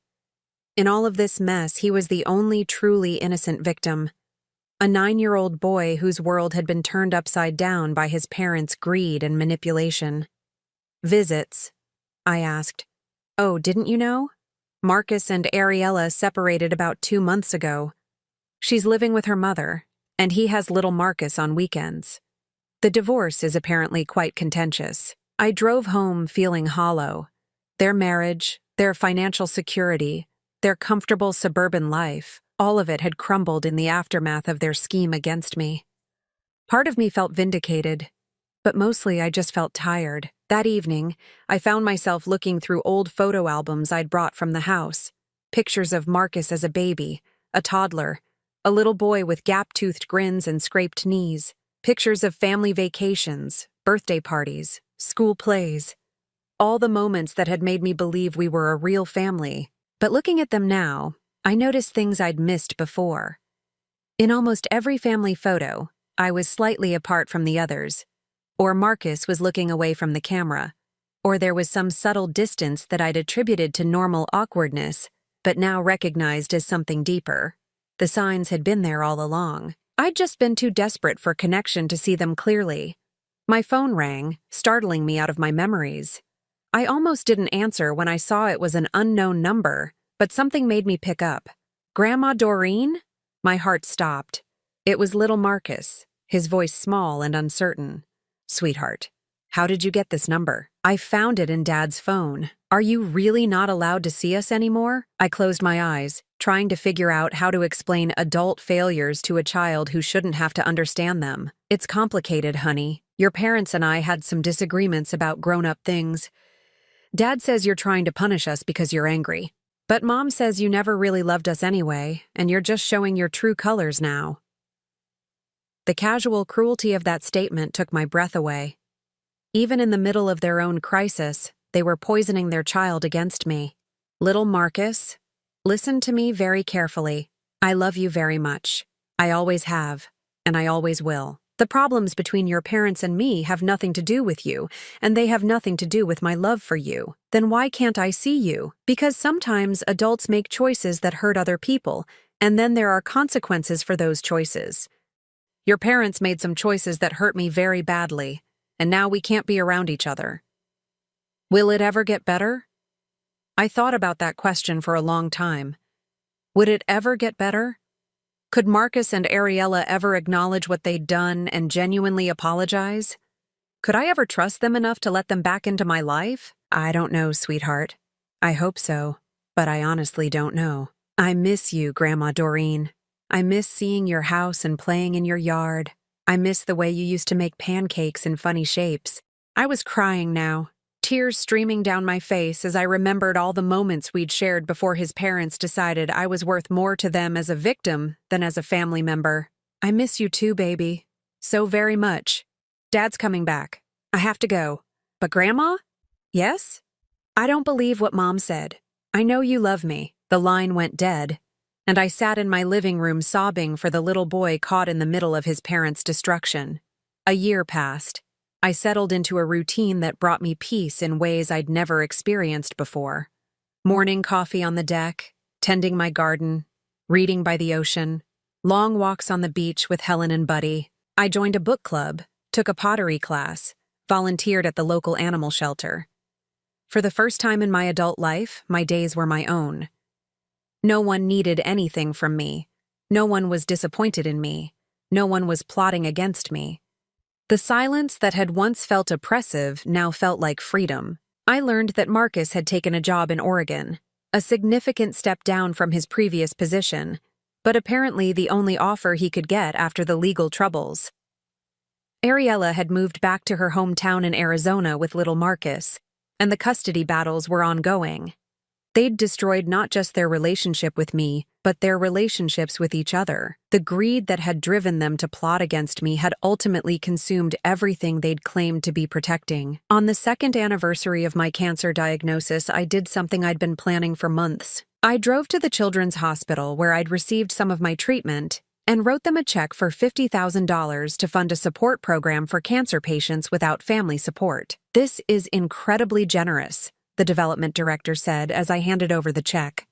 In all of this mess, he was the only truly innocent victim. A 9-year-old boy whose world had been turned upside down by his parents' greed and manipulation. "Visits?" I asked. "Oh, didn't you know? Marcus and Ariella separated about 2 months ago. She's living with her mother, and he has little Marcus on weekends. The divorce is apparently quite contentious." I drove home feeling hollow. Their marriage, their financial security, their comfortable suburban life, all of it had crumbled in the aftermath of their scheme against me. Part of me felt vindicated, but mostly I just felt tired. That evening, I found myself looking through old photo albums I'd brought from the house. Pictures of Marcus as a baby, a toddler, a little boy with gap-toothed grins and scraped knees. Pictures of family vacations, birthday parties, school plays. All the moments that had made me believe we were a real family. But looking at them now, I noticed things I'd missed before. In almost every family photo, I was slightly apart from the others, or Marcus was looking away from the camera, or there was some subtle distance that I'd attributed to normal awkwardness, but now recognized as something deeper. The signs had been there all along. I'd just been too desperate for connection to see them clearly. My phone rang, startling me out of my memories. I almost didn't answer when I saw it was an unknown number, but something made me pick up. "Grandma Doreen?" My heart stopped. It was little Marcus, his voice small and uncertain. "Sweetheart, how did you get this number?" "I found it in Dad's phone. Are you really not allowed to see us anymore?" I closed my eyes, trying to figure out how to explain adult failures to a child who shouldn't have to understand them. "It's complicated, honey. Your parents and I had some disagreements about grown-up things. Dad says you're trying to punish us because you're angry. But Mom says you never really loved us anyway, and you're just showing your true colors now." The casual cruelty of that statement took my breath away. Even in the middle of their own crisis, they were poisoning their child against me. "Little Marcus, listen to me very carefully. I love you very much. I always have, and I always will. The problems between your parents and me have nothing to do with you, and they have nothing to do with my love for you. Then why can't I see you? Because sometimes adults make choices that hurt other people, and then there are consequences for those choices. Your parents made some choices that hurt me very badly, and now we can't be around each other. Will it ever get better? I thought about that question for a long time. Would it ever get better? Could Marcus and Ariella ever acknowledge what they'd done and genuinely apologize? Could I ever trust them enough to let them back into my life? I don't know, sweetheart. I hope so, but I honestly don't know. I miss you, Grandma Doreen. I miss seeing your house and playing in your yard. I miss the way you used to make pancakes in funny shapes. I was crying now, tears streaming down my face as I remembered all the moments we'd shared before his parents decided I was worth more to them as a victim than as a family member. I miss you too, baby. So very much. Dad's coming back. I have to go. But Grandma? Yes? I don't believe what Mom said. I know you love me. The line went dead, and I sat in my living room sobbing for the little boy caught in the middle of his parents' destruction. A year passed. I settled into a routine that brought me peace in ways I'd never experienced before. Morning coffee on the deck, tending my garden, reading by the ocean, long walks on the beach with Helen and Buddy. I joined a book club, took a pottery class, volunteered at the local animal shelter. For the first time in my adult life, my days were my own. No one needed anything from me. No one was disappointed in me. No one was plotting against me. The silence that had once felt oppressive now felt like freedom. I learned that Marcus had taken a job in Oregon, a significant step down from his previous position, but apparently the only offer he could get after the legal troubles. Ariella had moved back to her hometown in Arizona with little Marcus, and the custody battles were ongoing. They'd destroyed not just their relationship with me, but their relationships with each other. The greed that had driven them to plot against me had ultimately consumed everything they'd claimed to be protecting. On the second anniversary of my cancer diagnosis, I did something I'd been planning for months. I drove to the Children's Hospital where I'd received some of my treatment and wrote them a check for $50,000 to fund a support program for cancer patients without family support. "This is incredibly generous," the development director said as I handed over the check.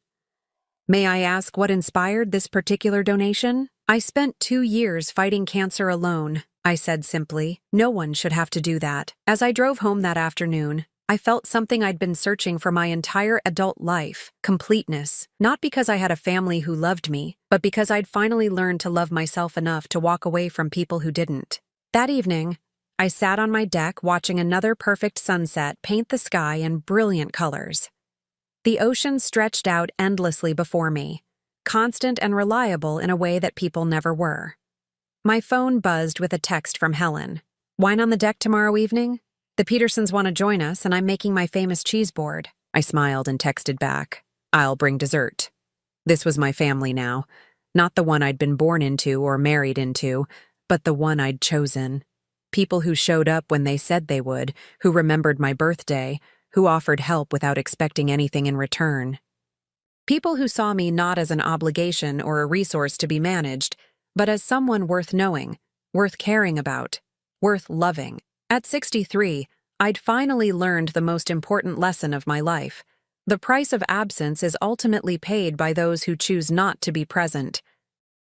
"May I ask what inspired this particular donation?" "I spent 2 years fighting cancer alone," I said simply. "No one should have to do that." As I drove home that afternoon, I felt something I'd been searching for my entire adult life: completeness. Not because I had a family who loved me, but because I'd finally learned to love myself enough to walk away from people who didn't. That evening, I sat on my deck watching another perfect sunset paint the sky in brilliant colors. The ocean stretched out endlessly before me, constant and reliable in a way that people never were. My phone buzzed with a text from Helen. "Wine on the deck tomorrow evening? The Petersons want to join us, and I'm making my famous cheese board." I smiled and texted back, "I'll bring dessert." This was my family now, not the one I'd been born into or married into, but the one I'd chosen. People who showed up when they said they would, who remembered my birthday, who offered help without expecting anything in return. People who saw me not as an obligation or a resource to be managed, but as someone worth knowing, worth caring about, worth loving. At 63, I'd finally learned the most important lesson of my life. The price of absence is ultimately paid by those who choose not to be present.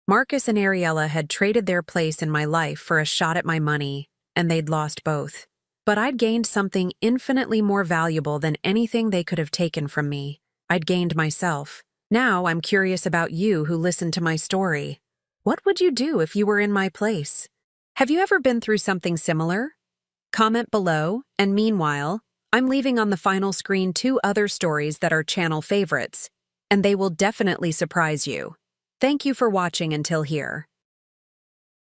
Marcus and Ariella had traded their place in my life for a shot at my money, and they'd lost both. But I'd gained something infinitely more valuable than anything they could have taken from me. I'd gained myself. Now I'm curious about you who listened to my story. What would you do if you were in my place? Have you ever been through something similar? Comment below, and meanwhile, I'm leaving on the final screen 2 other stories that are channel favorites, and they will definitely surprise you. Thank you for watching until here.